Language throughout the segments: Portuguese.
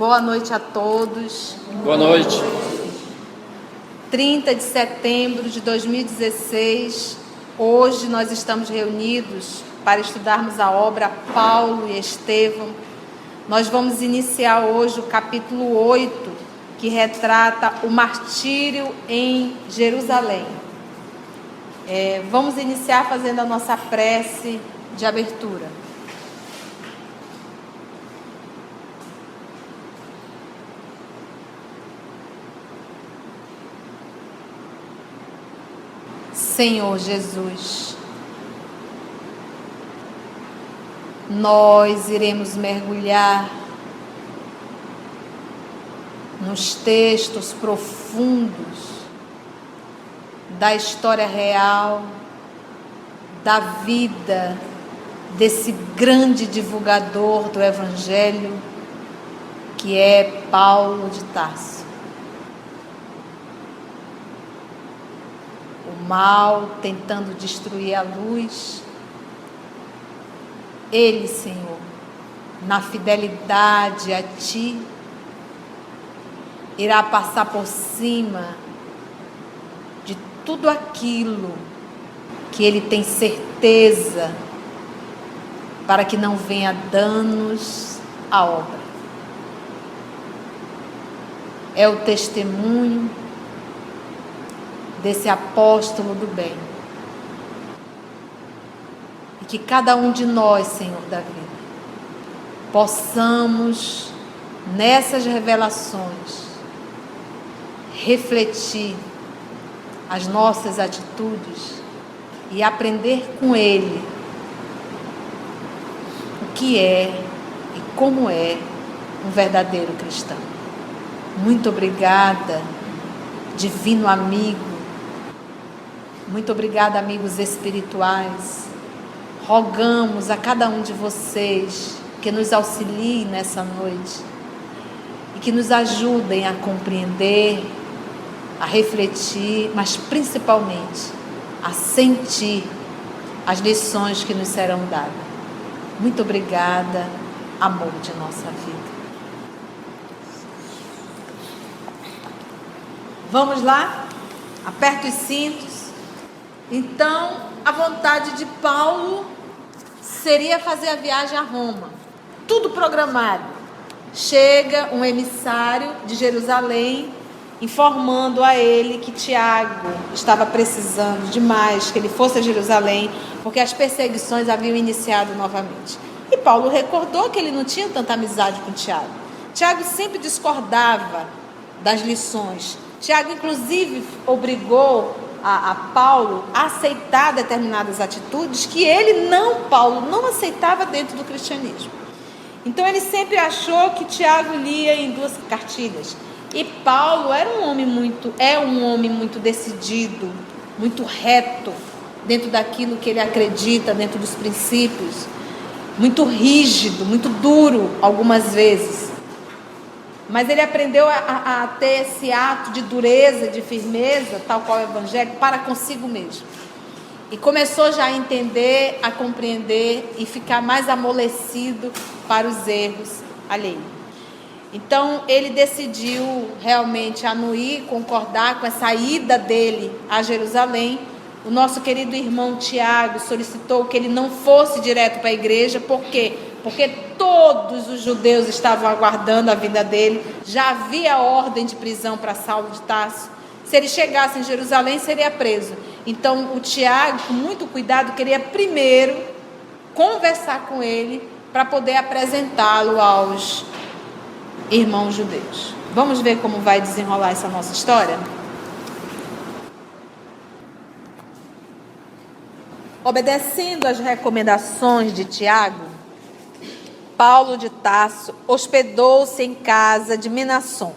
Boa noite a todos. Boa noite. 30 de setembro de 2016, hoje nós estamos reunidos para estudarmos a obra Paulo e Estevão. Nós vamos iniciar hoje o capítulo 8, que retrata o martírio em Jerusalém. Vamos iniciar fazendo a nossa prece de abertura. Senhor Jesus, nós iremos mergulhar nos textos profundos da história real, da vida desse grande divulgador do Evangelho, que é Paulo de Tarso. O mal tentando destruir a luz, Ele, Senhor, na fidelidade a Ti, irá passar por cima de tudo aquilo que Ele tem certeza, para que não venha danos à obra. É o testemunho desse apóstolo do bem. E que cada um de nós, Senhor da vida, possamos, nessas revelações, refletir as nossas atitudes e aprender com Ele o que é e como é um verdadeiro cristão. Muito obrigada, divino amigo. Muito obrigada, amigos espirituais. Rogamos a cada um de vocês que nos auxiliem nessa noite e que nos ajudem a compreender, a refletir, mas principalmente a sentir as lições que nos serão dadas. Muito obrigada, amor de nossa vida. Vamos lá? Aperta os cintos. Então, a vontade de Paulo seria fazer a viagem a Roma. Tudo programado. Chega um emissário de Jerusalém, informando a ele que Tiago estava precisando demais que ele fosse a Jerusalém, porque as perseguições haviam iniciado novamente. E Paulo recordou que ele não tinha tanta amizade com Tiago. Tiago sempre discordava das lições. Tiago, inclusive, obrigou a Paulo a aceitar determinadas atitudes que Paulo não aceitava dentro do cristianismo. Então ele sempre achou que Tiago lia em duas cartilhas. E Paulo é um homem muito decidido, muito reto dentro daquilo que ele acredita, dentro dos princípios, muito rígido, muito duro algumas vezes. Mas ele aprendeu a ter esse ato de dureza, de firmeza, tal qual é o Evangelho, para consigo mesmo. E começou já a entender, a compreender e ficar mais amolecido para os erros alheios. Então, ele decidiu realmente anuir, concordar com essa ida dele a Jerusalém. O nosso querido irmão Tiago solicitou que ele não fosse direto para a igreja. Por quê? Porque todos os judeus estavam aguardando a vinda dele. Já havia ordem de prisão para Saulo de Tarso. Se ele chegasse em Jerusalém, seria preso. Então, o Tiago, com muito cuidado, queria primeiro conversar com ele para poder apresentá-lo aos irmãos judeus. Vamos ver como vai desenrolar essa nossa história? Obedecendo às recomendações de Tiago, Paulo de Tarso hospedou-se em casa de Mnason.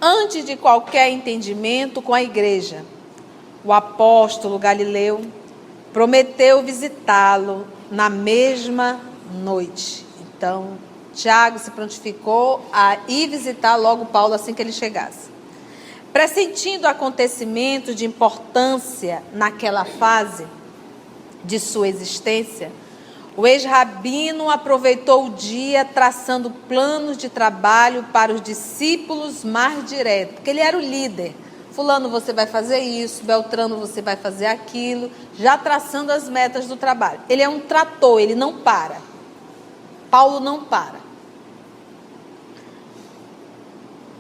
Antes de qualquer entendimento com a igreja, o apóstolo Galileu prometeu visitá-lo na mesma noite. Então, Tiago se prontificou a ir visitar logo Paulo assim que ele chegasse. Pressentindo acontecimentos de importância naquela fase de sua existência, O ex-rabino aproveitou o dia traçando planos de trabalho para os discípulos mais direto, porque ele era o líder. Fulano, você vai fazer isso, Beltrano, você vai fazer aquilo, já traçando as metas do trabalho. Ele é um trator, ele não para. Paulo não para.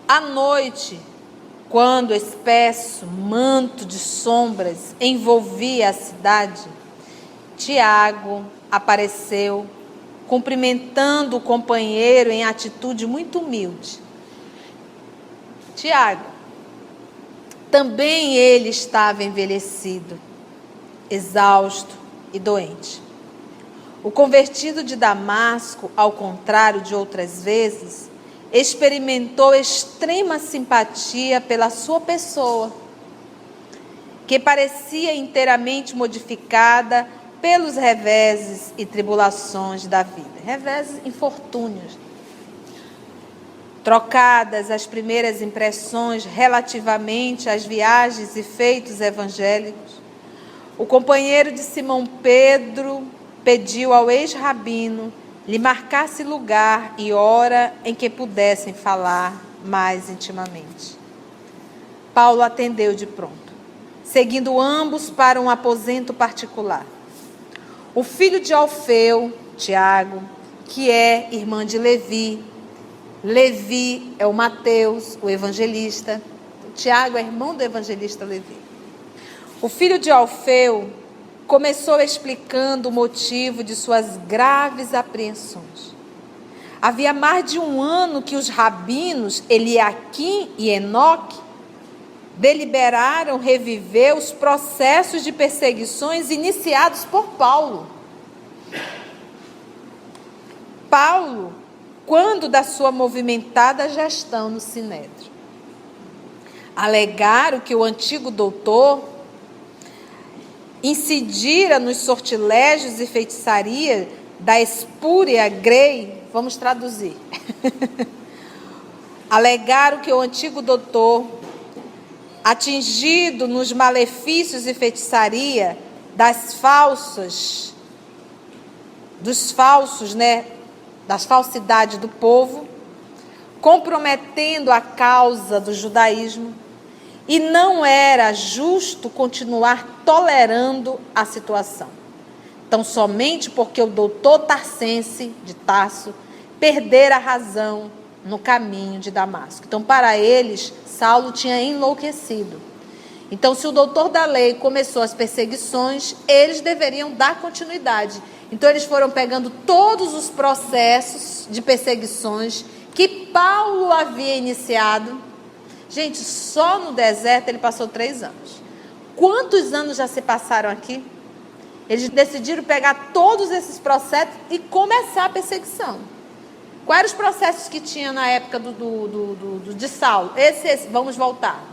À noite, quando o espesso manto de sombras envolvia a cidade, Tiago apareceu, cumprimentando o companheiro em atitude muito humilde. Tiago, também ele estava envelhecido, exausto e doente. O convertido de Damasco, ao contrário de outras vezes, experimentou extrema simpatia pela sua pessoa, que parecia inteiramente modificada pelos reveses e tribulações da vida. Reveses, infortúnios. Trocadas as primeiras impressões relativamente às viagens e feitos evangélicos, o companheiro de Simão Pedro pediu ao ex-rabino lhe marcasse lugar e hora em que pudessem falar mais intimamente. Paulo atendeu de pronto, seguindo ambos para um aposento particular. O filho de Alfeu, Tiago, que é irmã de Levi, Levi é o Mateus, o evangelista. Tiago é irmão do evangelista Levi. O filho de Alfeu começou explicando o motivo de suas graves apreensões. Havia mais de um ano que os rabinos Eliaquim e Enoque deliberaram reviver os processos de perseguições iniciados por Paulo. Paulo, quando da sua movimentada gestão no Sinédrio, alegaram que o antigo doutor incidira nos sortilégios e feitiçaria da espúria grei, vamos traduzir. Alegaram que o antigo doutor, atingido nos malefícios e feitiçaria das falsas, das falsidades do povo, comprometendo a causa do judaísmo, e não era justo continuar tolerando a situação. Então, somente porque o doutor Tarsense de Tarso perdera a razão no caminho de Damasco. Então, para eles, Saulo tinha enlouquecido. Então, se o doutor da lei começou as perseguições, eles deveriam dar continuidade. Então, eles foram pegando todos os processos de perseguições que Paulo havia iniciado. Gente, só no deserto ele passou 3 anos. Quantos anos já se passaram aqui? Eles decidiram pegar todos esses processos e começar a perseguição. Quais eram os processos que tinha na época de Saulo? Esse, vamos voltar.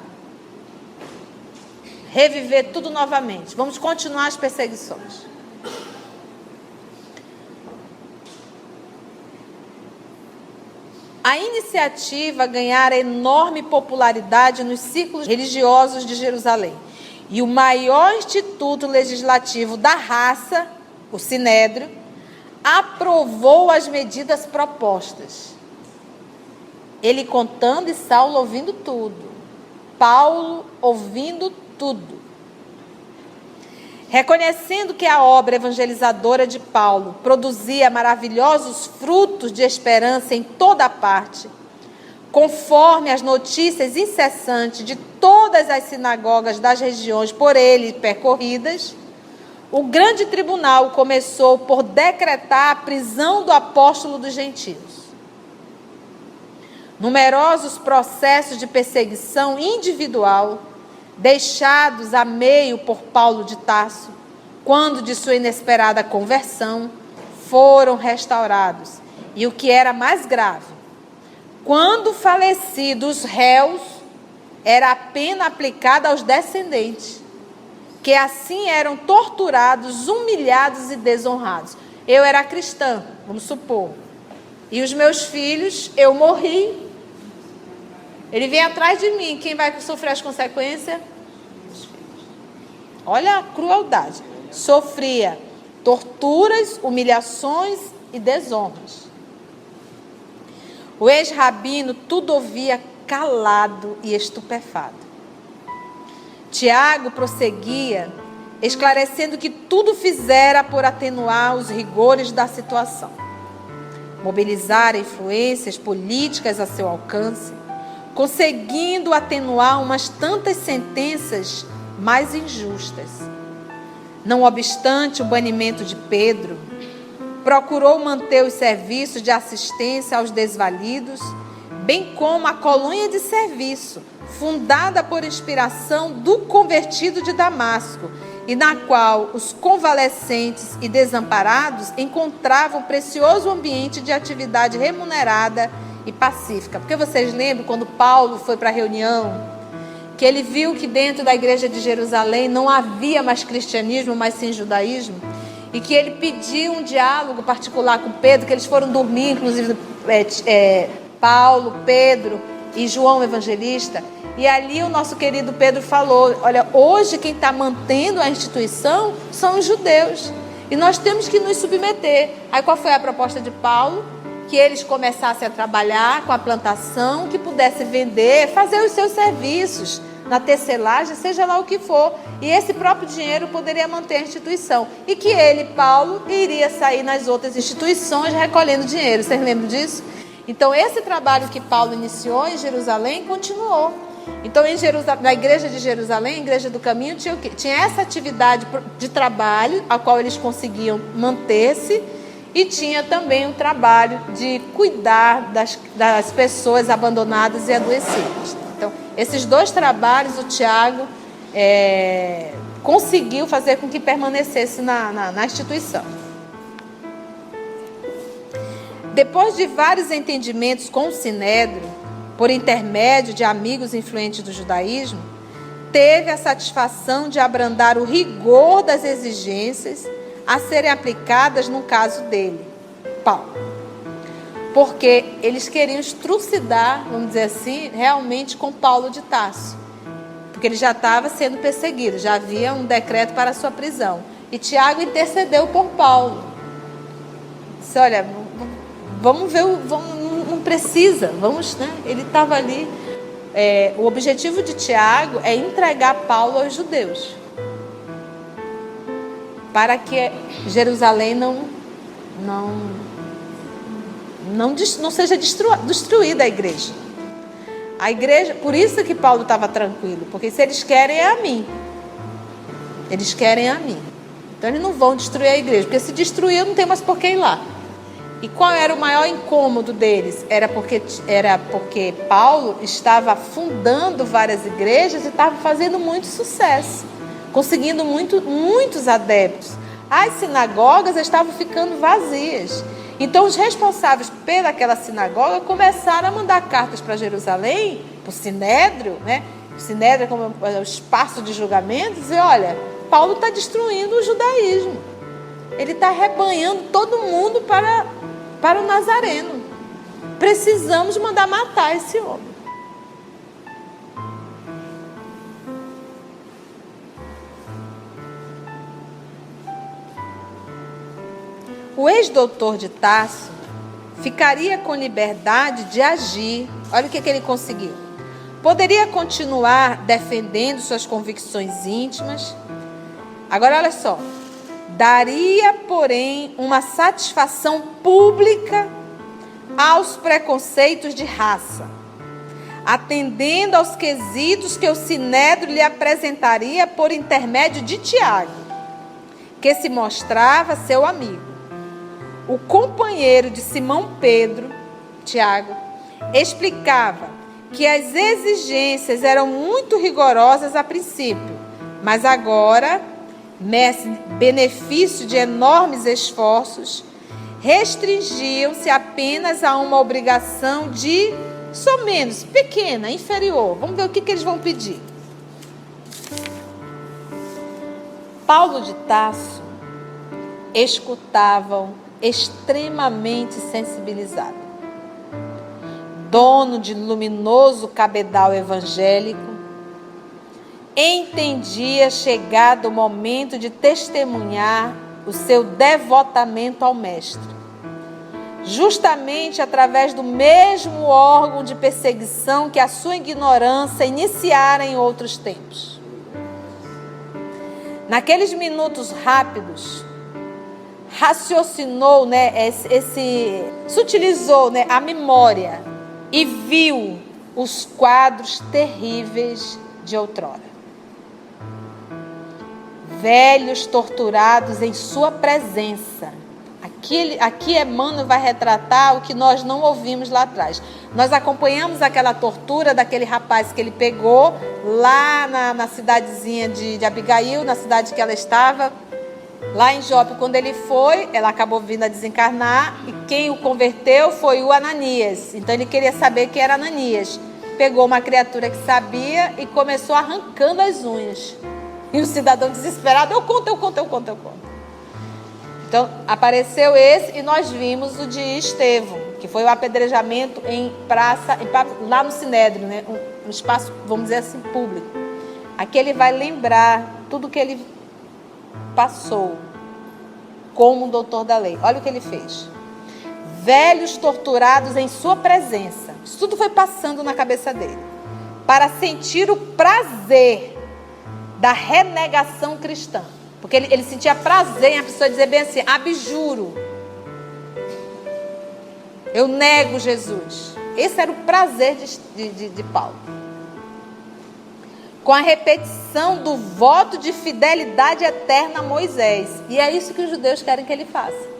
Reviver tudo novamente. Vamos continuar as perseguições. A iniciativa ganhara enorme popularidade nos círculos religiosos de Jerusalém. E o maior instituto legislativo da raça, o Sinédrio, aprovou as medidas propostas. Ele contando e Saulo ouvindo tudo. Paulo ouvindo tudo. Reconhecendo que a obra evangelizadora de Paulo produzia maravilhosos frutos de esperança em toda a parte, conforme as notícias incessantes de todas as sinagogas das regiões por ele percorridas, o grande tribunal começou por decretar a prisão do apóstolo dos gentios. Numerosos processos de perseguição individual, deixados a meio por Paulo de Tarso, quando de sua inesperada conversão, foram restaurados. E o que era mais grave, quando falecidos os réus, era a pena aplicada aos descendentes, que assim eram torturados, humilhados e desonrados. Eu era cristã, vamos supor, e os meus filhos, eu morri. Ele vem atrás de mim. Quem vai sofrer as consequências? Olha a crueldade. Sofria torturas, humilhações e desonras. O ex-rabino tudo ouvia calado e estupefado. Tiago prosseguia, esclarecendo que tudo fizera por atenuar os rigores da situação, mobilizar influências políticas a seu alcance, conseguindo atenuar umas tantas sentenças mais injustas. Não obstante o banimento de Pedro, procurou manter os serviços de assistência aos desvalidos, bem como a colônia de serviço, fundada por inspiração do convertido de Damasco, e na qual os convalescentes e desamparados encontravam precioso ambiente de atividade remunerada e pacífica. Porque vocês lembram quando Paulo foi para a reunião, que ele viu que dentro da igreja de Jerusalém não havia mais cristianismo, mas sim judaísmo, e que ele pediu um diálogo particular com Pedro, que eles foram dormir, inclusive Paulo, Pedro e João Evangelista, e ali o nosso querido Pedro falou, olha, hoje quem está mantendo a instituição são os judeus, e nós temos que nos submeter. Aí qual foi a proposta de Paulo? Que eles começassem a trabalhar com a plantação, que pudessem vender, fazer os seus serviços na tecelagem, seja lá o que for, e esse próprio dinheiro poderia manter a instituição, e que ele, Paulo, iria sair nas outras instituições recolhendo dinheiro. Vocês lembram disso? Então esse trabalho que Paulo iniciou em Jerusalém continuou. Então na igreja de Jerusalém, a igreja do caminho, tinha o quê? Tinha essa atividade de trabalho, a qual eles conseguiam manter-se, e tinha também o trabalho de cuidar das pessoas abandonadas e adoecidas. Então, esses dois trabalhos o Tiago conseguiu fazer com que permanecesse na instituição. Depois de vários entendimentos com o Sinédrio, por intermédio de amigos influentes do judaísmo, teve a satisfação de abrandar o rigor das exigências a serem aplicadas no caso dele, Paulo. Porque eles queriam estrucidar, vamos dizer assim, realmente com Paulo de Tarso. Porque ele já estava sendo perseguido, já havia um decreto para a sua prisão. E Tiago intercedeu por Paulo. Disse, olha, vamos ver, não precisa, vamos, né? Ele estava ali. O objetivo de Tiago é entregar Paulo aos judeus, para que Jerusalém não seja destruída a igreja. A igreja, por isso que Paulo estava tranquilo, porque se eles querem é a mim. Eles querem a mim. Então eles não vão destruir a igreja, porque se destruir não tem mais por que ir lá. E qual era o maior incômodo deles? Era porque Paulo estava fundando várias igrejas e estava fazendo muito sucesso, conseguindo muitos adeptos. As sinagogas estavam ficando vazias. Então os responsáveis pelaquela sinagoga começaram a mandar cartas para Jerusalém, para o Sinédrio, né? O Sinédrio é como o espaço de julgamento, e dizer, olha, Paulo está destruindo o judaísmo. Ele está arrebanhando todo mundo para o Nazareno. Precisamos mandar matar esse homem. O ex-doutor de Tarso ficaria com liberdade de agir. Olha o que ele conseguiu. Poderia continuar defendendo suas convicções íntimas. Agora, olha só. Daria, porém, uma satisfação pública aos preconceitos de raça, atendendo aos quesitos que o Sinédrio lhe apresentaria por intermédio de Tiago, que se mostrava seu amigo. O companheiro de Simão Pedro, Tiago, explicava que as exigências eram muito rigorosas a princípio, mas agora, benefício de enormes esforços, restringiam-se apenas a uma obrigação de, somenos, pequena, inferior. Vamos ver o que eles vão pedir. Paulo de Tarso escutavam extremamente sensibilizado. Dono de luminoso cabedal evangélico, entendia chegado o momento de testemunhar o seu devotamento ao Mestre, justamente através do mesmo órgão de perseguição que a sua ignorância iniciara em outros tempos. Naqueles minutos rápidos, raciocinou, se utilizou, a memória e viu os quadros terríveis de outrora. Velhos torturados em sua presença. Aqui Emmanuel vai retratar o que nós não ouvimos lá atrás. Nós acompanhamos aquela tortura daquele rapaz que ele pegou lá na cidadezinha de Abigail, na cidade que ela estava, lá em Jope. Quando ele foi, ela acabou vindo a desencarnar e quem o converteu foi o Ananias. Então ele queria saber quem era Ananias. Pegou uma criatura que sabia e começou arrancando as unhas. E o cidadão desesperado, eu conto. Então, apareceu esse e nós vimos o de Estevão, que foi o apedrejamento em praça, lá no Sinédrio, um espaço, vamos dizer assim, público. Aqui ele vai lembrar tudo que ele passou como um doutor da lei. Olha o que ele fez. Velhos torturados em sua presença. Isso tudo foi passando na cabeça dele. Para sentir o prazer da renegação cristã. Porque ele sentia prazer em a pessoa dizer bem assim, abjuro. Eu nego Jesus. Esse era o prazer de Paulo. Com a repetição do voto de fidelidade eterna a Moisés. E é isso que os judeus querem que ele faça.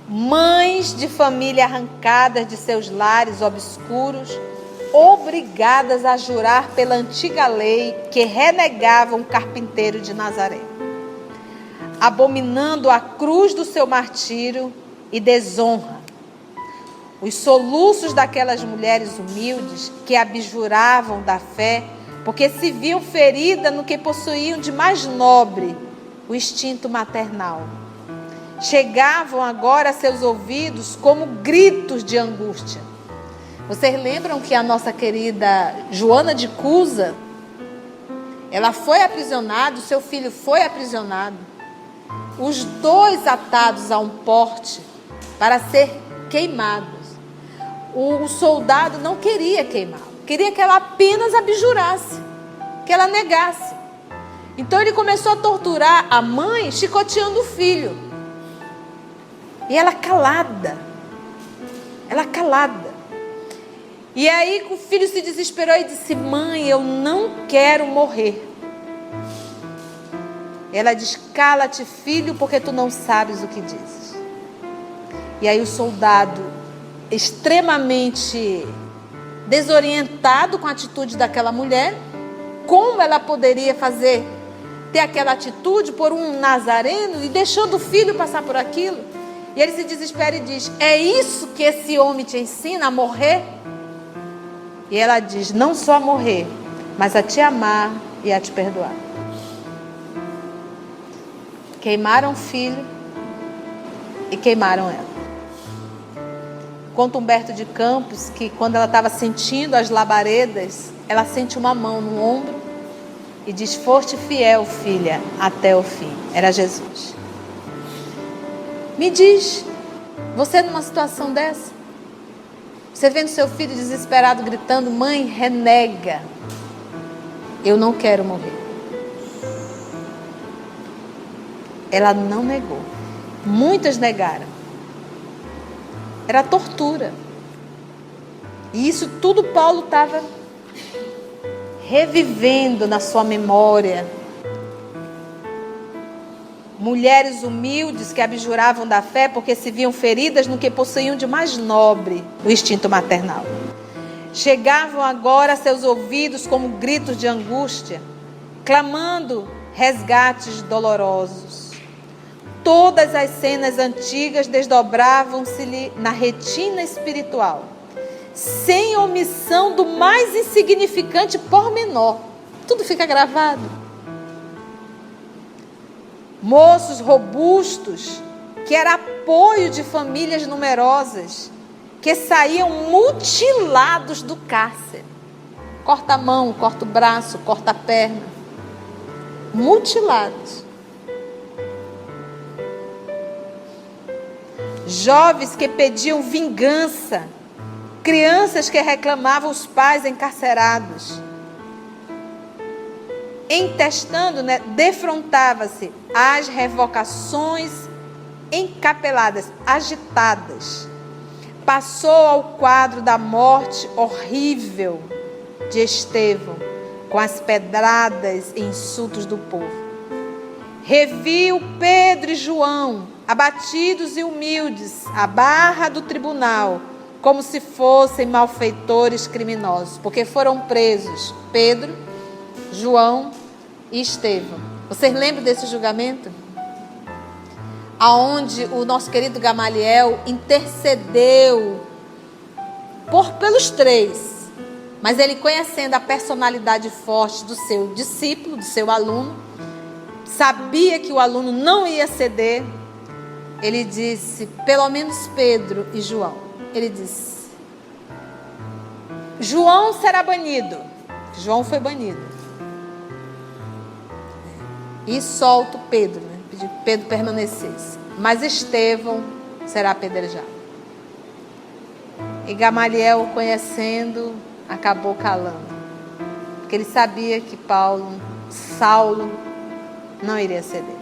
Mães de família arrancadas de seus lares obscuros, obrigadas a jurar pela antiga lei que renegava um carpinteiro de Nazaré, abominando a cruz do seu martírio e desonra. Os soluços daquelas mulheres humildes que abjuravam da fé, porque se viam feridas no que possuíam de mais nobre, o instinto maternal. Chegavam agora a seus ouvidos como gritos de angústia. Vocês lembram que a nossa querida Joana de Cusa, ela foi aprisionada, o seu filho foi aprisionado, os dois atados a um porte para ser queimados. O soldado não queria queimá-lo, queria que ela apenas abjurasse, que ela negasse. Então ele começou a torturar a mãe, chicoteando o filho. E ela calada. E aí o filho se desesperou e disse, mãe, eu não quero morrer. Ela diz, cala-te, filho, porque tu não sabes o que dizes. E aí o soldado, extremamente desorientado com a atitude daquela mulher, como ela poderia ter aquela atitude por um nazareno e deixando o filho passar por aquilo? E ele se desespera e diz, é isso que esse homem te ensina, a morrer? E ela diz, não só a morrer, mas a te amar e a te perdoar. Queimaram o filho e queimaram ela. Conta Humberto de Campos que quando ela estava sentindo as labaredas, ela sente uma mão no ombro e diz, foste fiel, filha, até o fim. Era Jesus. Me diz, você numa situação dessa? Você vendo seu filho desesperado gritando, mãe, renega. Eu não quero morrer. Ela não negou. Muitas negaram. Era tortura. E isso tudo Paulo estava revivendo na sua memória. Mulheres humildes que abjuravam da fé porque se viam feridas no que possuíam de mais nobre, o instinto maternal. Chegavam agora a seus ouvidos como gritos de angústia, clamando resgates dolorosos. Todas as cenas antigas desdobravam-se-lhe na retina espiritual, sem omissão do mais insignificante pormenor. Tudo fica gravado. Moços robustos, que era apoio de famílias numerosas, que saíam mutilados do cárcere. Corta a mão, corta o braço, corta a perna. Mutilados. jovens que pediam vingança, crianças que reclamavam os pais encarcerados. Entestando, defrontava-se às revocações encapeladas, agitadas. Passou ao quadro da morte horrível de Estevão, com as pedradas e insultos do povo. Reviu Pedro e João, abatidos e humildes, à barra do tribunal, como se fossem malfeitores criminosos, porque foram presos Pedro, João e Estevão. Vocês lembram desse julgamento? Aonde o nosso querido Gamaliel intercedeu pelos três, mas ele, conhecendo a personalidade forte do seu discípulo, do seu aluno, sabia que o aluno não ia ceder. Ele disse, pelo menos Pedro e João, ele disse, João será banido. João foi banido. E solta Pedro, pediu que Pedro permanecesse. Mas Estevão será apedrejado. E Gamaliel, conhecendo, acabou calando. Porque ele sabia que Saulo, não iria ceder.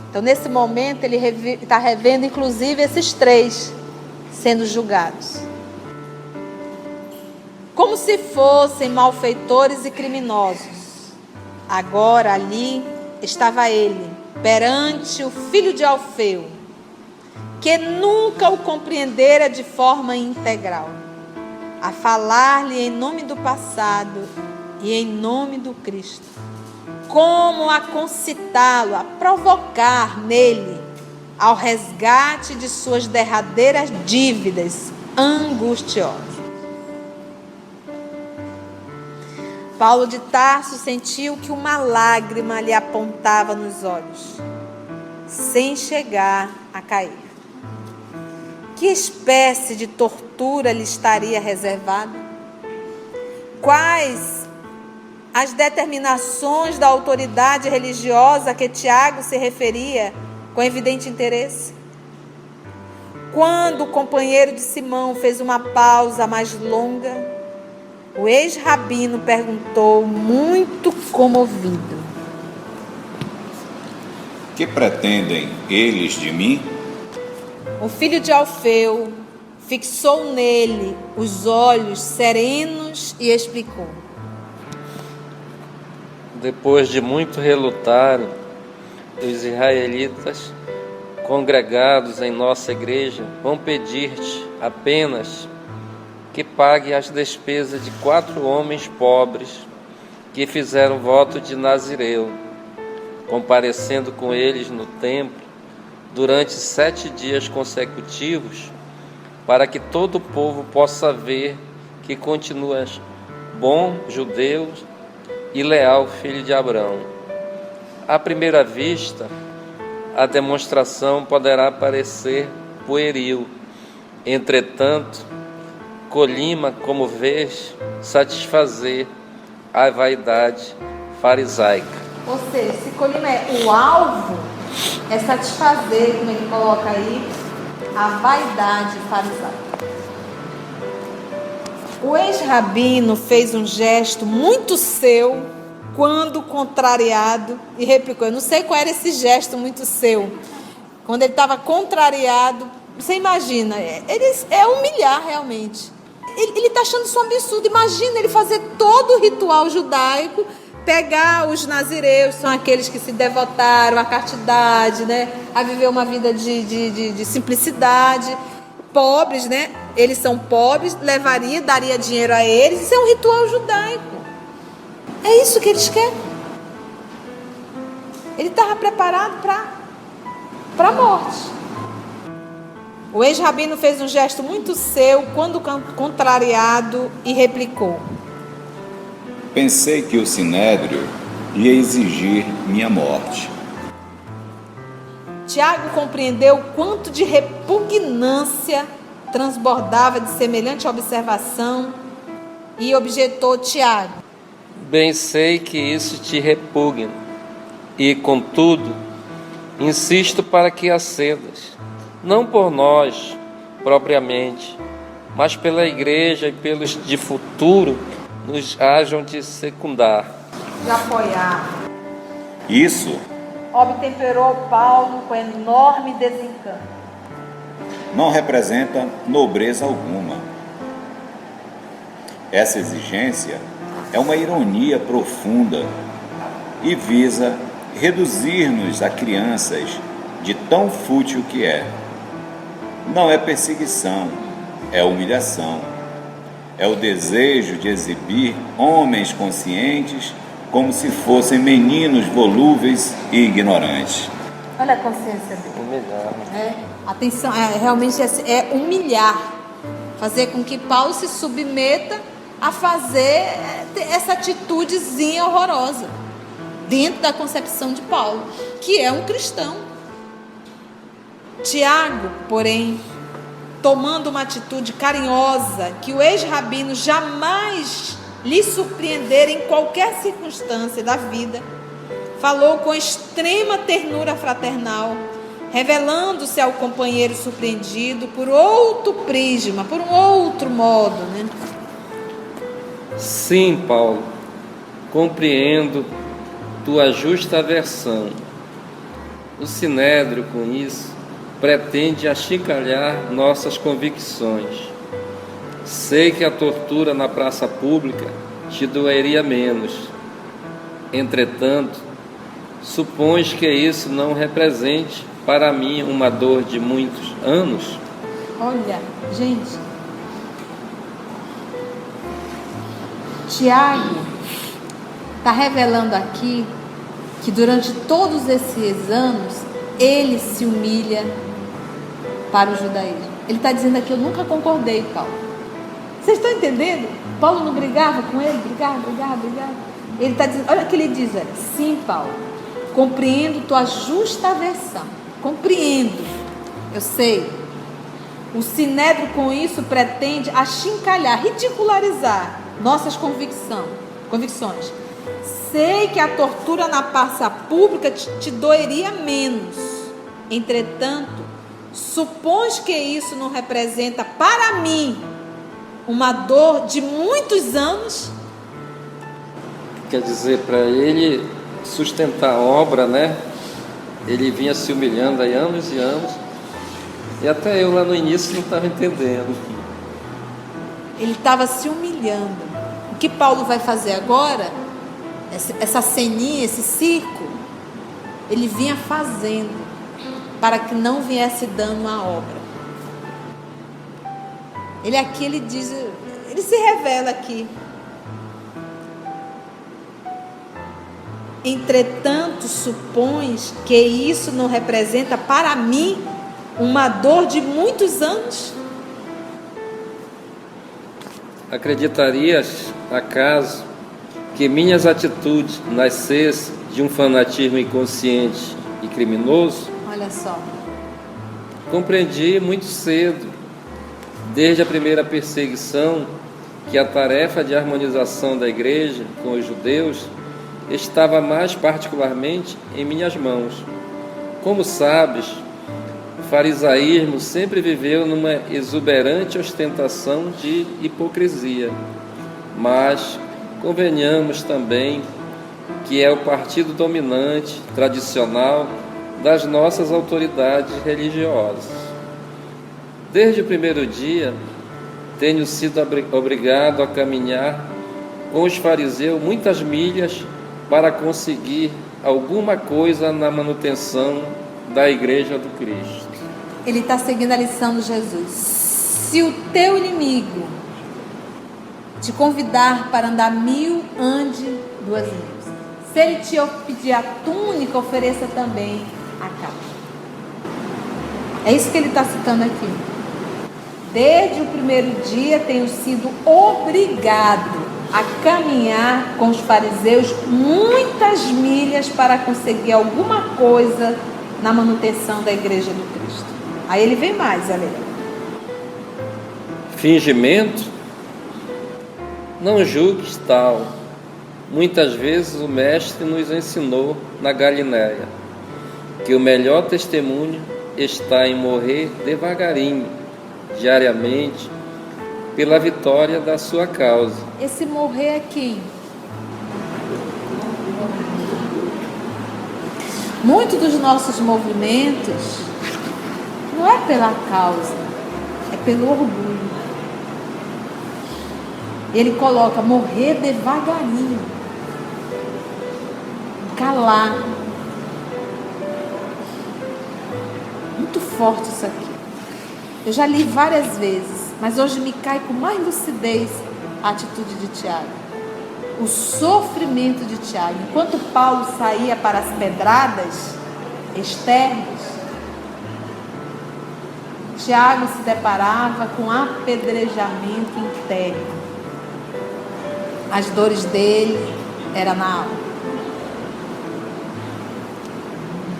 Então, nesse momento, ele está revendo, inclusive, esses três sendo julgados. Como se fossem malfeitores e criminosos. Agora, ali, estava ele, perante o filho de Alfeu, que nunca o compreendera de forma integral, a falar-lhe em nome do passado e em nome do Cristo, como a concitá-lo, a provocar nele ao resgate de suas derradeiras dívidas angustiosas. Paulo de Tarso sentiu que uma lágrima lhe apontava nos olhos, sem chegar a cair. Que espécie de tortura lhe estaria reservada? Quais as determinações da autoridade religiosa a que Tiago se referia com evidente interesse? Quando o companheiro de Simão fez uma pausa mais longa, o ex-rabino perguntou, muito comovido: que pretendem eles de mim? O filho de Alfeu fixou nele os olhos serenos e explicou: depois de muito relutar, os israelitas congregados em nossa igreja vão pedir-te apenas que pague as despesas de 4 homens pobres que fizeram voto de Nazireu, comparecendo com eles no templo durante 7 dias consecutivos, para que todo o povo possa ver que continuas bom judeu e leal filho de Abraão. À primeira vista, a demonstração poderá parecer pueril, entretanto, colima, como vês, satisfazer a vaidade farisaica. Ou seja, se colima o alvo, é satisfazer, como ele coloca aí, a vaidade farisaica. O ex-rabino fez um gesto muito seu quando contrariado e replicou. Eu não sei qual era esse gesto muito seu. Quando ele estava contrariado, você imagina, é humilhar realmente. Ele está achando isso um absurdo. Imagina ele fazer todo o ritual judaico, pegar os nazireus, são aqueles que se devotaram à castidade, a viver uma vida de simplicidade, pobres, eles são pobres, daria dinheiro a eles. Isso é um ritual judaico. É isso que eles querem. Ele estava preparado para a morte. O ex-rabino fez um gesto muito seu quando contrariado e replicou: pensei que o sinédrio ia exigir minha morte. Tiago compreendeu quanto de repugnância transbordava de semelhante observação e objetou Tiago: bem sei que isso te repugna, e, contudo, insisto para que acedas. não por nós propriamente, mas pela igreja e pelos de futuro nos hajam de secundar. De apoiar. Isso Obtemperou Paulo com enorme desencanto. não representa nobreza alguma. Essa exigência é uma ironia profunda e visa reduzir-nos a crianças de tão fútil que é. Não é perseguição, é humilhação. É o desejo de exibir homens conscientes como se fossem meninos volúveis e ignorantes. Olha a consciência dele. Humilhar. Atenção, realmente é humilhar. Fazer com que Paulo se submeta a fazer essa atitudezinha horrorosa. Dentro da concepção de Paulo, que é um cristão. Tiago, porém, tomando uma atitude carinhosa, que o ex-rabino jamais lhe surpreender em qualquer circunstância da vida, falou com extrema ternura fraternal, revelando-se ao companheiro surpreendido por outro prisma, por um outro modo, né? Sim, Paulo, compreendo tua justa aversão. O Sinédrio, com isso, pretende achincalhar nossas convicções. Sei que a tortura na praça pública te doeria menos. Entretanto, supões que isso não represente para mim uma dor de muitos anos? Olha, gente, Tiago está revelando aqui que durante todos esses anos ele se humilha para o judaísmo. Ele está dizendo aqui: eu nunca concordei, Paulo. Vocês estão entendendo? Paulo não brigava com ele, brigava. Ele está dizendo, olha o que ele diz: sim, Paulo, compreendo tua justa aversão. Compreendo, eu sei. O Sinédrio com isso pretende achincalhar, ridicularizar nossas convicções. Sei que a tortura na praça pública te doeria menos. Entretanto, supões que isso não representa para mim uma dor de muitos anos? Quer dizer, para ele sustentar a obra, né? Ele vinha se humilhando há anos e anos. E até eu lá no início não estava entendendo. Ele estava se humilhando. O que Paulo vai fazer agora, essa ceninha, esse circo, ele vinha fazendo para que não viesse dano à obra. Ele diz, ele se revela aqui. Entretanto, supões que isso não representa para mim uma dor de muitos anos? Acreditarias, acaso, que minhas atitudes nascessem de um fanatismo inconsciente e criminoso? Olha só. Compreendi muito cedo, desde a primeira perseguição, que a tarefa de harmonização da igreja com os judeus estava mais particularmente em minhas mãos. Como sabes, o farisaísmo sempre viveu numa exuberante ostentação de hipocrisia, mas convenhamos também que é o partido dominante, tradicional, das nossas autoridades religiosas. Desde o primeiro dia, tenho sido obrigado a caminhar com os fariseus muitas milhas para conseguir alguma coisa na manutenção da Igreja do Cristo. Ele está seguindo a lição de Jesus. Se o teu inimigo te convidar para andar 1000, ande 2000. Se ele te pedir a túnica, ofereça também a capa. É isso que ele está citando aqui. Desde o primeiro dia tenho sido obrigado a caminhar com os fariseus muitas milhas para conseguir alguma coisa na manutenção da Igreja do Cristo. Aí ele vem mais, olha aí. Fingimento? Não julgues tal. Muitas vezes o Mestre nos ensinou na Galiléia que o melhor testemunho está em morrer devagarinho, diariamente, pela vitória da sua causa. Esse morrer é quem? Muitos dos nossos movimentos não é pela causa, é pelo orgulho. Ele coloca morrer devagarinho, calar. Muito forte isso aqui. Eu já li várias vezes, mas hoje me cai com mais lucidez a atitude de Tiago. O sofrimento de Tiago. Enquanto Paulo saía para as pedradas externas, Tiago se deparava com apedrejamento interno. As dores dele eram na alma.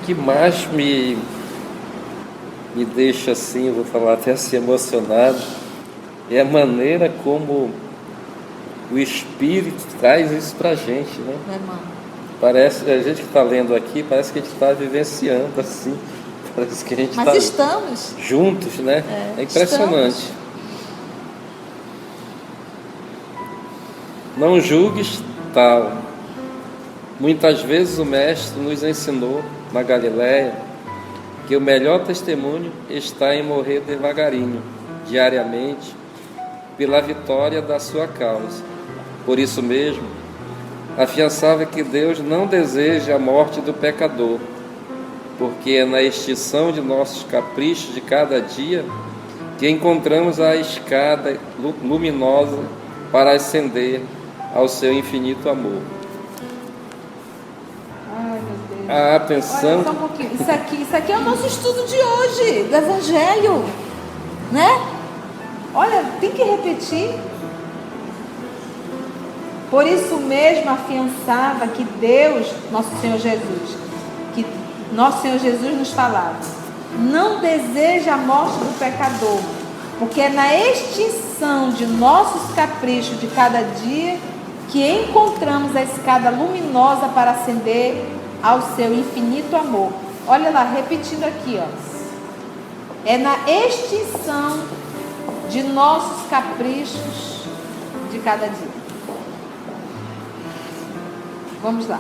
O que mais me deixa assim, eu vou falar até assim emocionado, é a maneira como o Espírito traz isso pra gente, né? Não é, mano? Parece, a gente que está lendo aqui, parece que a gente está vivenciando assim, parece que a gente Mas está estamos juntos, né? É impressionante. Estamos. Não julgues tal. Muitas vezes o Mestre nos ensinou na Galileia que o melhor testemunho está em morrer devagarinho, diariamente, pela vitória da sua causa. Por isso mesmo, afiançava que Deus não deseja a morte do pecador, porque é na extinção de nossos caprichos de cada dia que encontramos a escada luminosa para ascender ao seu infinito amor. Ai, meu Deus. A atenção... Olha só um pouquinho. Isso aqui é o nosso estudo de hoje, do Evangelho, né? Olha, tem que repetir. Por isso mesmo afiançava que Deus, nosso Senhor Jesus nos falava, não deseja a morte do pecador, porque é na extinção de nossos caprichos de cada dia que encontramos a escada luminosa para ascender ao seu infinito amor. Olha lá, repetindo aqui, ó. É na extinção de nossos caprichos de cada dia. Vamos lá.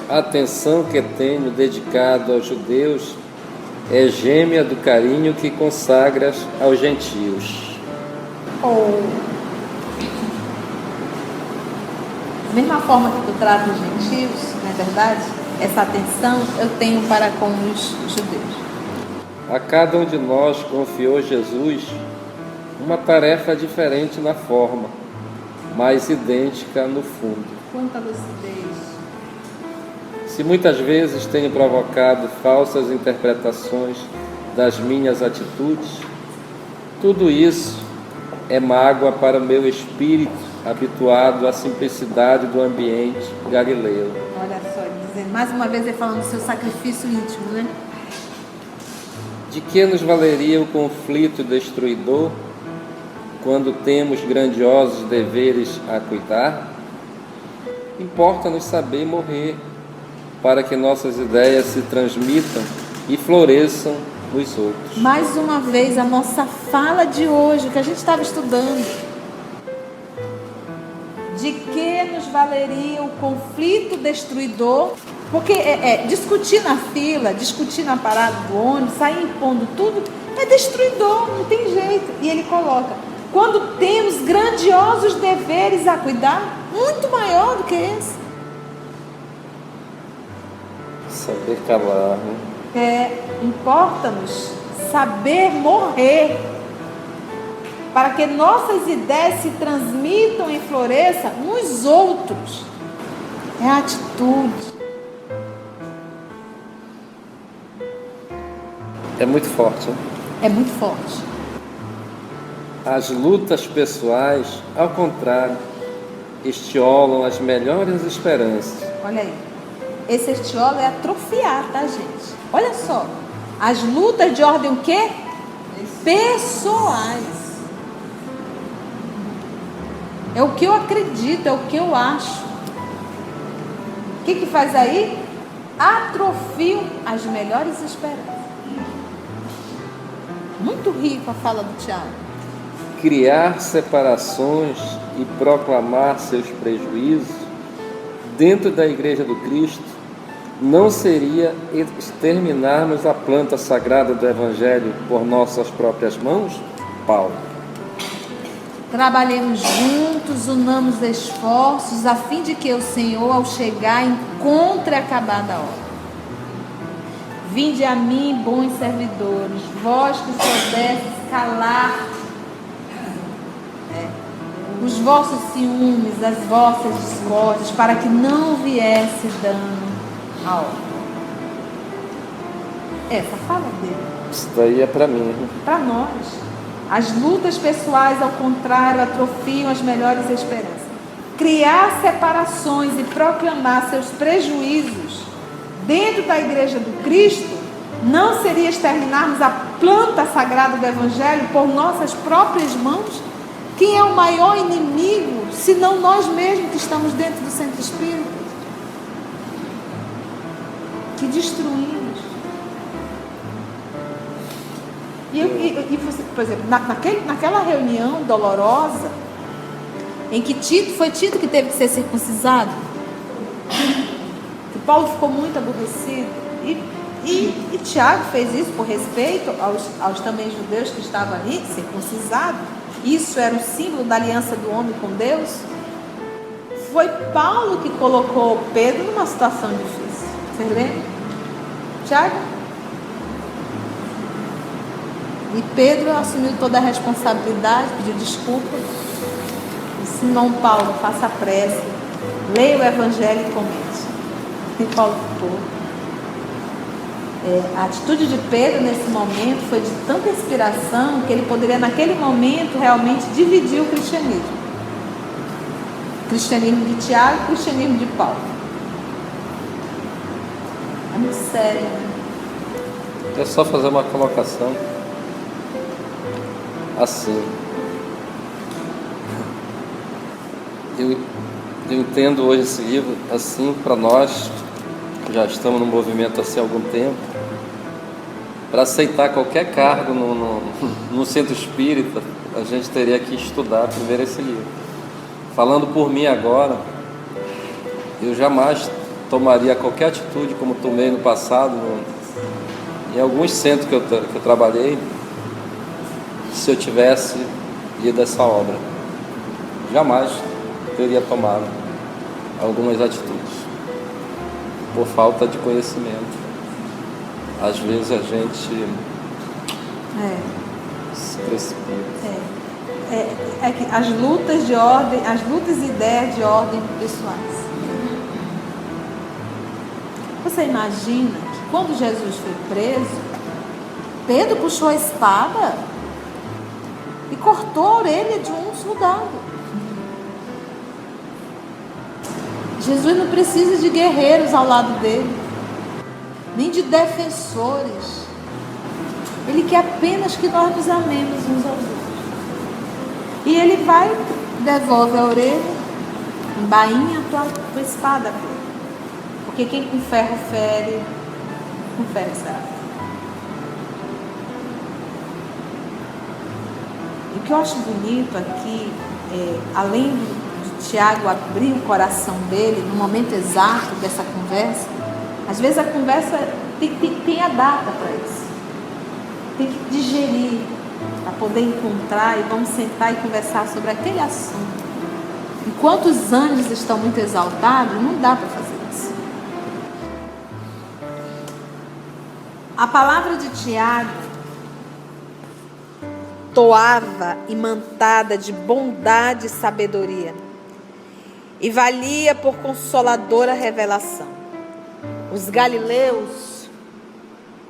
A atenção que tenho dedicado aos judeus é gêmea do carinho que consagras aos gentios. Da mesma forma que tu trata os gentios, não é verdade? Essa atenção eu tenho para com os judeus. A cada um de nós confiou Jesus uma tarefa diferente na forma, mas idêntica no fundo. Quanta lucidez. Se muitas vezes tenho provocado falsas interpretações das minhas atitudes, tudo isso é mágoa para o meu espírito habituado à simplicidade do ambiente galileu. Olha só, dizendo, mais uma vez ele falando do seu sacrifício íntimo, né? De que nos valeria o conflito destruidor quando temos grandiosos deveres a cuidar? Importa-nos saber morrer para que nossas ideias se transmitam e floresçam nos outros. Mais uma vez, a nossa fala de hoje, o que a gente estava estudando. De que nos valeria o conflito destruidor? Porque discutir na fila, discutir na parada do ônibus, sair impondo tudo, é destruidor, não tem jeito. E ele coloca, quando temos grandiosos deveres a cuidar, muito maior do que esse. Saber calar, né? Importa-nos saber morrer, para que nossas ideias se transmitam e floresçam nos outros. É a atitude. É muito forte, né? É muito forte. As lutas pessoais, ao contrário, estiolam as melhores esperanças. Olha aí. Esse estiolo é atrofiar, tá, gente? Olha só. As lutas de ordem o quê? Pessoais. É o que eu acredito, é o que eu acho. O que faz aí? atrofiam as melhores esperanças. Muito rico a fala do Tiago. Criar separações e proclamar seus prejuízos dentro da Igreja do Cristo não seria exterminarmos a planta sagrada do Evangelho por nossas próprias mãos? Paulo. Trabalhemos juntos, unamos esforços, a fim de que o Senhor, ao chegar, encontre acabada a obra. Vinde a mim, bons servidores, vós que soubestes calar os vossos ciúmes, as vossas discórdias, para que não viesse dano à obra. Essa fala dele. Isso daí é para mim. Para nós. As lutas pessoais, ao contrário, atrofiam as melhores esperanças. Criar separações e proclamar seus prejuízos dentro da Igreja do Cristo não seria exterminarmos a planta sagrada do Evangelho por nossas próprias mãos? Quem é o maior inimigo, se não nós mesmos que estamos dentro do centro espírita? Que destruímos. E você, por exemplo, naquela reunião dolorosa, em que foi Tito que teve que ser circuncisado, que Paulo ficou muito aborrecido, e Tiago fez isso por respeito aos também judeus que estavam ali, circuncisados. Isso era o símbolo da aliança do homem com Deus. Foi Paulo que colocou Pedro numa situação difícil. Vocês lembram? Tiago? E Pedro assumiu toda a responsabilidade, pediu desculpa. Simão Paulo, faça pressa, leia o Evangelho e comente. E Paulo ficou. A atitude de Pedro nesse momento foi de tanta inspiração que ele poderia naquele momento realmente dividir o cristianismo. O cristianismo de Tiago e o cristianismo de Paulo. É muito sério, né? É só fazer uma colocação assim. Eu entendo hoje esse livro assim, para nós já estamos no movimento assim há algum tempo. Para aceitar qualquer cargo no centro espírita, a gente teria que estudar primeiro esse livro. Falando por mim agora, eu jamais tomaria qualquer atitude como tomei no passado, em alguns centros que eu trabalhei, se eu tivesse lido essa obra. Jamais teria tomado algumas atitudes, por falta de conhecimento. Às vezes a gente se precipita. É que as lutas de ordem, as lutas e ideias de ordem pessoais. Você imagina que quando Jesus foi preso, Pedro puxou a espada e cortou a orelha de um soldado. Jesus não precisa de guerreiros ao lado dele, nem de defensores. Ele quer apenas que nós nos amemos uns aos outros. E ele vai, devolve a orelha, embainha a tua espada, Pedro. Porque quem com ferro fere, com ferro será. E o que eu acho bonito aqui, além de Tiago abrir o coração dele no momento exato dessa conversa, às vezes a conversa tem a data para isso. Tem que digerir, para poder encontrar e vamos sentar e conversar sobre aquele assunto. Enquanto os ânimos estão muito exaltados, não dá para fazer isso. A palavra de Tiago toava imantada de bondade e sabedoria e valia por consoladora revelação. Os galileus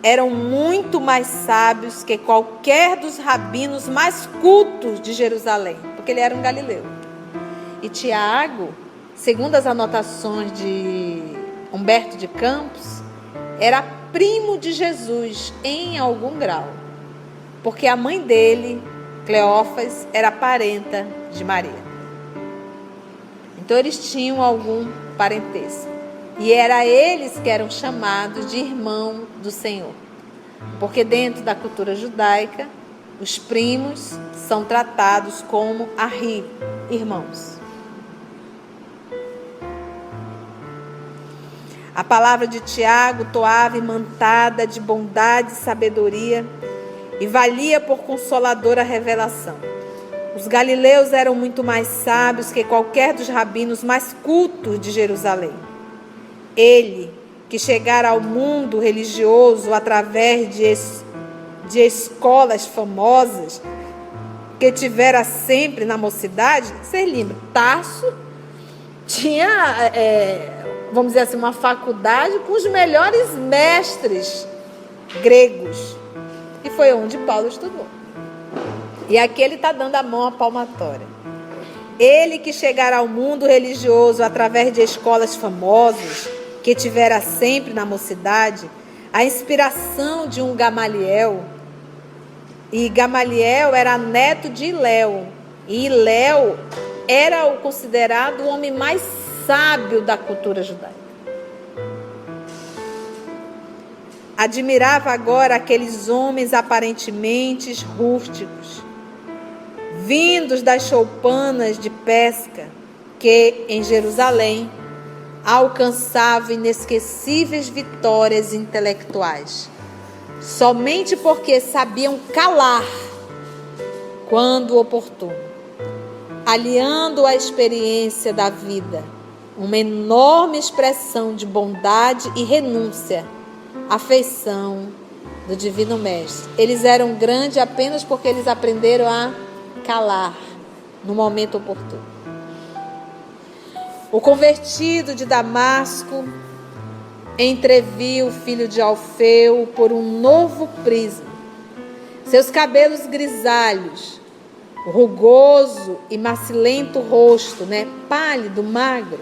eram muito mais sábios que qualquer dos rabinos mais cultos de Jerusalém, porque ele era um galileu. E Tiago, segundo as anotações de Humberto de Campos, era primo de Jesus em algum grau, porque a mãe dele, Cleófas, era parenta de Maria. Então eles tinham algum parentesco. E era eles que eram chamados de irmão do Senhor. Porque dentro da cultura judaica, os primos são tratados como ahi, irmãos. A palavra de Tiago toava imantada de bondade e sabedoria e valia por consoladora revelação. Os galileus eram muito mais sábios que qualquer dos rabinos mais cultos de Jerusalém. Ele, que chegara ao mundo religioso através de escolas famosas, que tivera sempre na mocidade, você lembra, Tarso tinha, vamos dizer assim, uma faculdade com os melhores mestres gregos. E foi onde Paulo estudou. E aqui ele está dando a mão à palmatória. Ele que chegara ao mundo religioso através de escolas famosas, que tivera sempre na mocidade a inspiração de um Gamaliel. E Gamaliel era neto de Hilel. E Hilel era o considerado o homem mais sábio da cultura judaica. Admirava agora aqueles homens aparentemente rústicos, vindos das choupanas de pesca, que em Jerusalém alcançavam inesquecíveis vitórias intelectuais, somente porque sabiam calar quando oportuno, aliando à experiência da vida uma enorme expressão de bondade e renúncia, afeição do Divino Mestre. Eles eram grandes apenas porque eles aprenderam a calar no momento oportuno. O convertido de Damasco entreviu o filho de Alfeu por um novo prisma. Seus cabelos grisalhos, rugoso e macilento rosto, pálido, magro,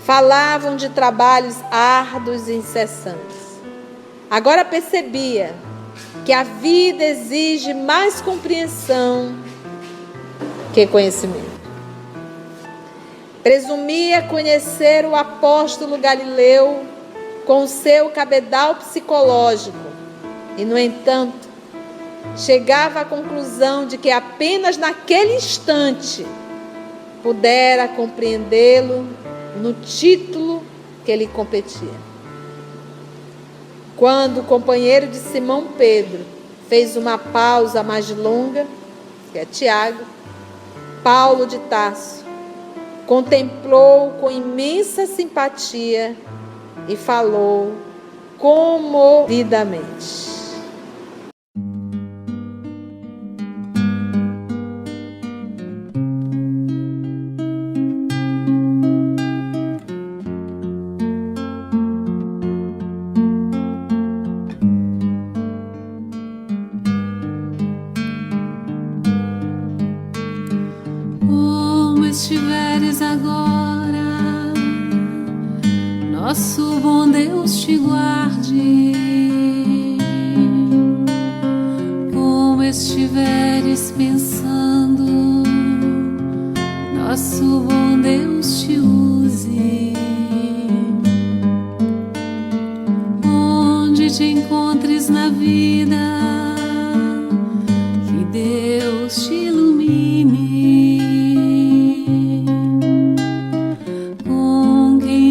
falavam de trabalhos árduos e incessantes. Agora percebia que a vida exige mais compreensão que conhecimento. Presumia conhecer o apóstolo Galileu com seu cabedal psicológico e, no entanto, chegava à conclusão de que apenas naquele instante pudera compreendê-lo no título que lhe competia. Quando o companheiro de Simão Pedro fez uma pausa mais longa, que é Tiago, Paulo de Tarso contemplou com imensa simpatia e falou comovidamente. Estiveres agora, nosso bom Deus te guarde. Como estiveres pensando, nosso bom Deus te use. Onde te encontres na vida, que Deus te ilumine.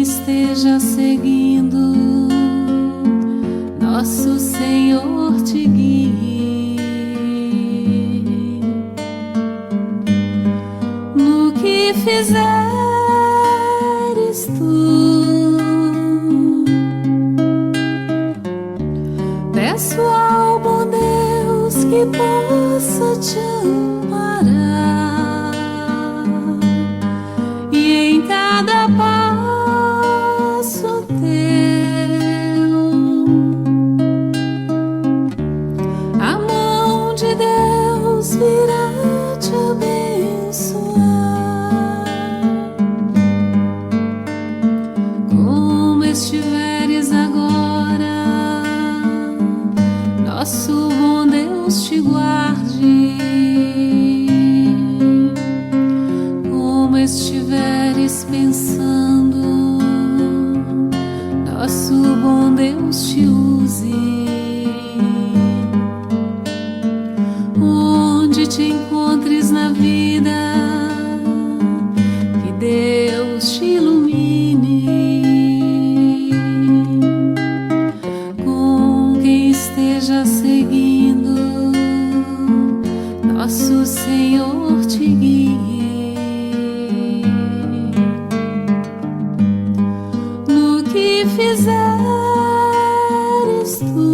Esteja seguindo, nosso Senhor te guie. No que fizeres tu, peço ao bom Deus que possa te amparar, e em cada passo virá te abençoar. Como estiveres agora, nosso bom Deus te guarde. Como estiveres pensando, te encontres na vida, que Deus te ilumine com quem esteja seguindo, nosso Senhor te guie no que fizeres tu.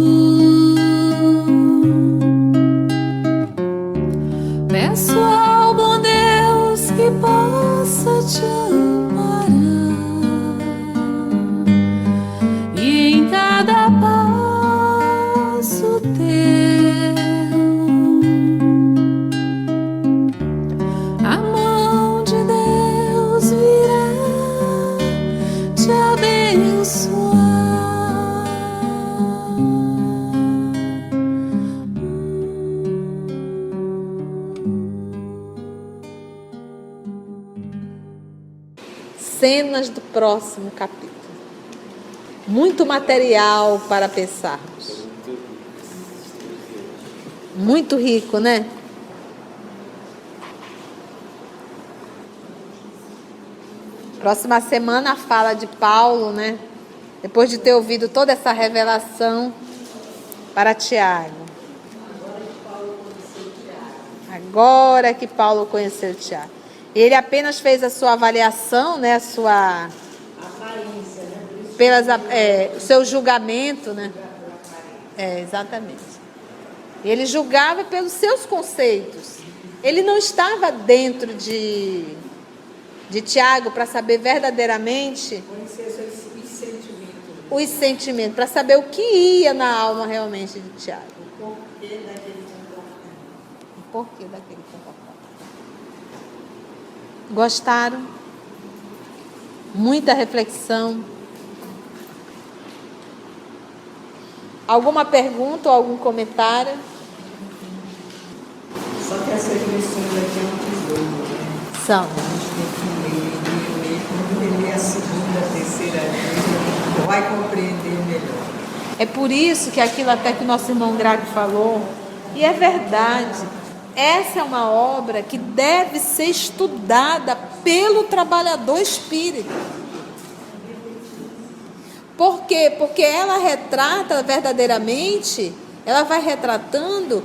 Peço ao bom Deus que possa te amparar e em cada passo teu a mão de Deus virá te abençoar. Cenas do próximo capítulo. Muito material para pensarmos. Muito rico, né? Próxima semana a fala de Paulo, né? Depois de ter ouvido toda essa revelação para Tiago. Agora que Paulo conheceu Tiago. Ele apenas fez a sua avaliação, né? A sua aparência, né? O seu julgamento, né? Exatamente. Ele julgava pelos seus conceitos. Ele não estava dentro de Tiago para saber verdadeiramente os sentimentos, para saber o que ia na alma realmente de Tiago. O porquê daquele comportamento. Gostaram? Muita reflexão. Alguma pergunta ou algum comentário? Só que essas lições aqui é um tesouro, né? São. A gente tem que ler. Quando ler a segunda, a terceira vez, vai compreender melhor. É por isso que aquilo até que o nosso irmão Grago falou, e é verdade, essa é uma obra que deve ser estudada pelo trabalhador espírita. Por quê? Porque ela retrata verdadeiramente, ela vai retratando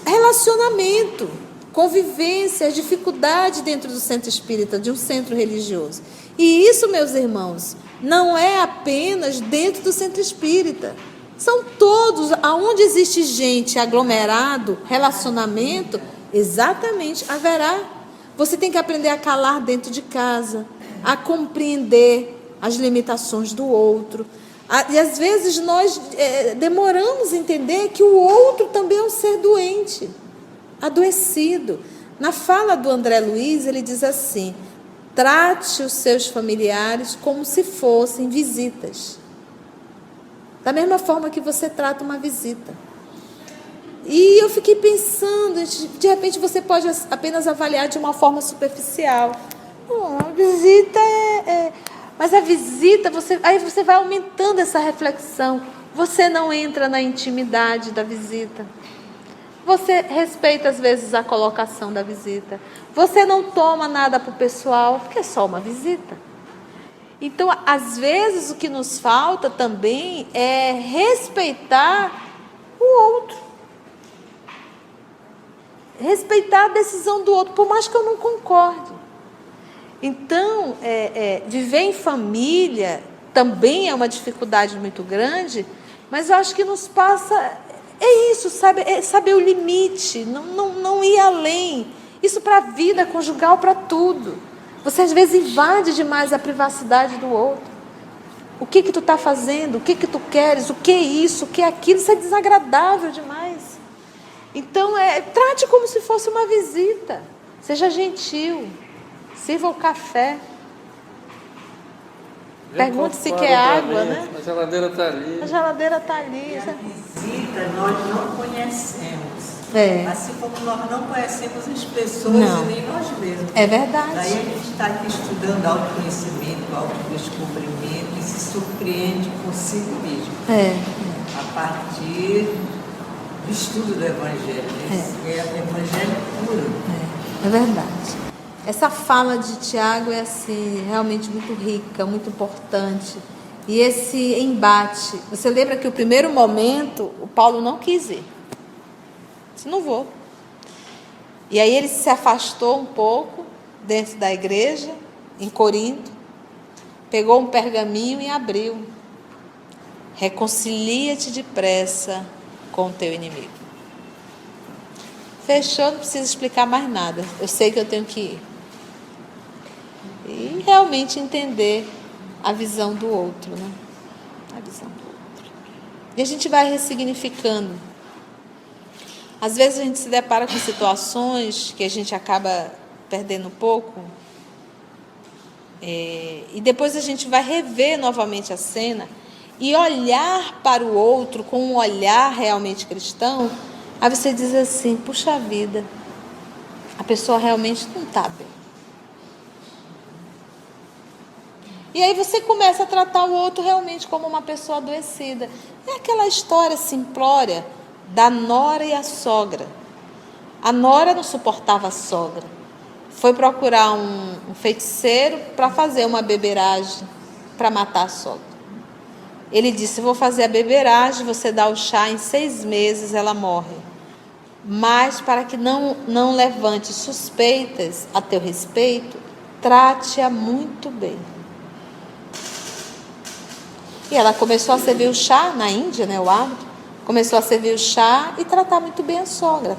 relacionamento, convivência, dificuldade dentro do centro espírita, de um centro religioso. E isso, meus irmãos, não é apenas dentro do centro espírita. São todos, aonde existe gente, aglomerado, relacionamento, exatamente haverá. Você tem que aprender a calar dentro de casa, a compreender as limitações do outro. E às vezes nós demoramos a entender que o outro também é um ser doente, adoecido. Na fala do André Luiz, ele diz assim: trate os seus familiares como se fossem visitas. Da mesma forma que você trata uma visita. E eu fiquei pensando, de repente você pode apenas avaliar de uma forma superficial. A visita mas a visita, aí você vai aumentando essa reflexão. Você não entra na intimidade da visita. Você respeita, às vezes, a colocação da visita. Você não toma nada para o pessoal, porque é só uma visita. Então, às vezes, o que nos falta também é respeitar o outro. Respeitar a decisão do outro, por mais que eu não concorde. Então, viver em família também é uma dificuldade muito grande, mas eu acho que nos passa... É isso, sabe? É saber o limite, não ir além. Isso para a vida conjugal, para tudo. Você às vezes invade demais a privacidade do outro. O que tu está fazendo? O que tu queres? O que é isso? O que é aquilo? Isso é desagradável demais. Então, trate como se fosse uma visita. Seja gentil. Sirva o café. Pergunte se quer água, né? A geladeira está ali. A geladeira está ali. E a visita nós não conhecemos. Assim como nós não conhecemos as pessoas e nem nós mesmos. É verdade. Daí a gente está aqui estudando autoconhecimento, autodescobrimento e se surpreende consigo mesmo. A partir do estudo do Evangelho. O Evangelho É verdade. Essa fala de Tiago é assim, realmente muito rica, muito importante. E esse embate, você lembra que o primeiro momento, o Paulo não quis ir. Disse, não vou. E aí ele se afastou um pouco dentro da igreja, em Corinto, pegou um pergaminho e abriu. Reconcilia-te depressa com o teu inimigo. Fechou, não precisa explicar mais nada. Eu sei que eu tenho que ir. E realmente entender a visão do outro, né? A visão do outro. E a gente vai ressignificando. Às vezes a gente se depara com situações que a gente acaba perdendo um pouco. E depois a gente vai rever novamente a cena e olhar para o outro com um olhar realmente cristão. Aí você diz assim, puxa vida, a pessoa realmente não está bem. E aí você começa a tratar o outro realmente como uma pessoa adoecida. É aquela história simplória da nora e a sogra. A nora não suportava a sogra. Foi procurar um feiticeiro para fazer uma beberagem para matar a sogra. Ele disse, vou fazer a beberagem, você dá o chá, em 6 meses ela morre. Mas para que não levante suspeitas a teu respeito, trate-a muito bem. E ela começou a servir o chá, na Índia, né, o hábito, começou a servir o chá e tratar muito bem a sogra,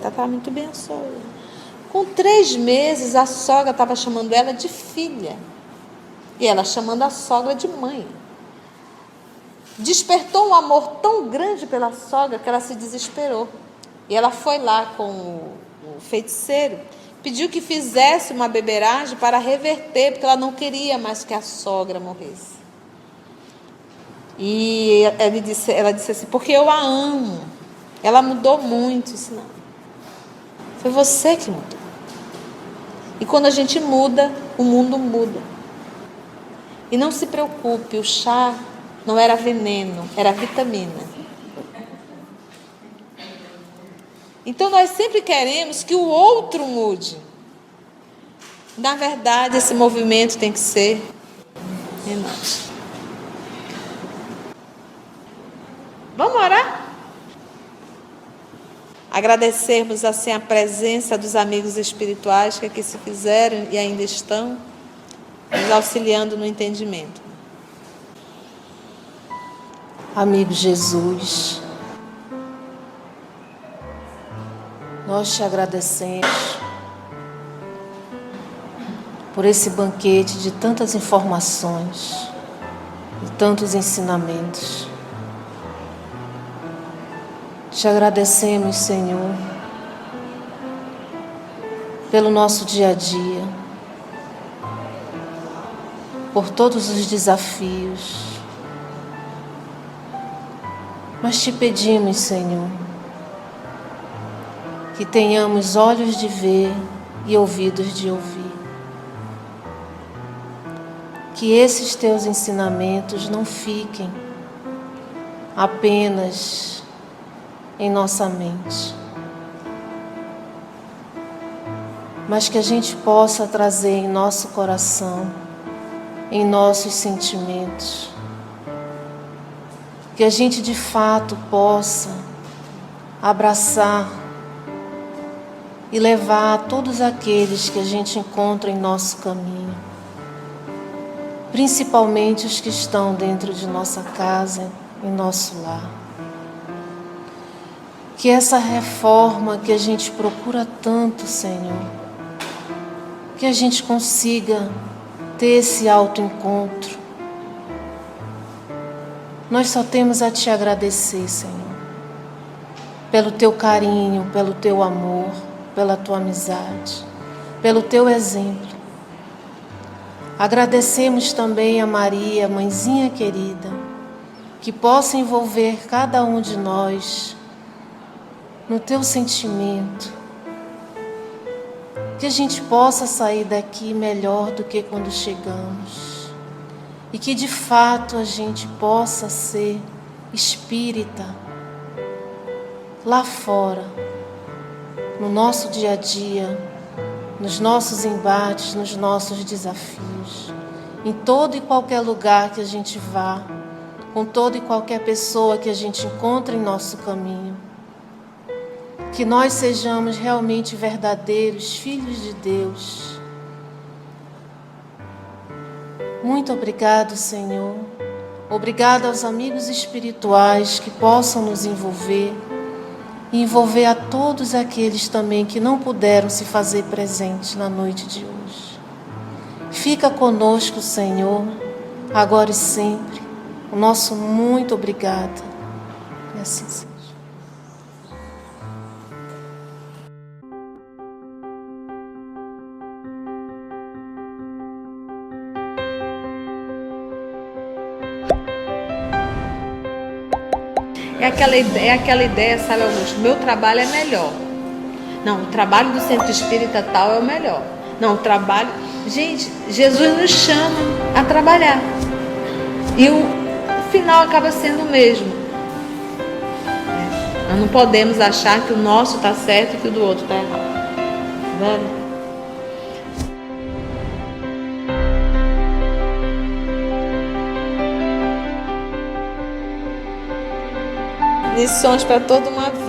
Com 3 meses, a sogra estava chamando ela de filha, e ela chamando a sogra de mãe. Despertou um amor tão grande pela sogra que ela se desesperou. E ela foi lá com o feiticeiro, pediu que fizesse uma beberagem para reverter, porque ela não queria mais que a sogra morresse. E ela disse assim, porque eu a amo. Ela mudou muito. Disse, não. Foi você que mudou. E quando a gente muda, o mundo muda. E não se preocupe, o chá não era veneno, era vitamina. Então nós sempre queremos que o outro mude. Na verdade, esse movimento tem que ser em nós. Vamos orar? Agradecermos assim a presença dos amigos espirituais que aqui se fizeram e ainda estão nos auxiliando no entendimento. Amigo Jesus, nós te agradecemos por esse banquete de tantas informações, de tantos ensinamentos. Te agradecemos, Senhor, pelo nosso dia a dia, por todos os desafios. Mas te pedimos, Senhor, que tenhamos olhos de ver e ouvidos de ouvir. Que esses teus ensinamentos não fiquem apenas em nossa mente, mas que a gente possa trazer em nosso coração, em nossos sentimentos, que a gente de fato possa abraçar e levar a todos aqueles que a gente encontra em nosso caminho, principalmente os que estão dentro de nossa casa, em nosso lar. Que essa reforma que a gente procura tanto, Senhor, que a gente consiga ter esse autoencontro. Nós só temos a te agradecer, Senhor, pelo teu carinho, pelo teu amor, pela tua amizade, pelo teu exemplo. Agradecemos também a Maria, mãezinha querida, que possa envolver cada um de nós no teu sentimento, que a gente possa sair daqui melhor do que quando chegamos e que de fato a gente possa ser espírita lá fora, no nosso dia a dia, nos nossos embates, nos nossos desafios, em todo e qualquer lugar que a gente vá, com toda e qualquer pessoa que a gente encontre em nosso caminho. Que nós sejamos realmente verdadeiros filhos de Deus. Muito obrigado, Senhor. Obrigado aos amigos espirituais que possam nos envolver e envolver a todos aqueles também que não puderam se fazer presentes na noite de hoje. Fica conosco, Senhor, agora e sempre. O nosso muito obrigado. E assim seja. É aquela ideia, sabe, Augusto? Meu trabalho é melhor. Não, o trabalho do centro espírita tal é o melhor. Não, o trabalho... Gente, Jesus nos chama a trabalhar. E o final acaba sendo o mesmo. Nós não podemos achar que o nosso está certo e que o do outro está errado. Né? Lições para toda uma vida.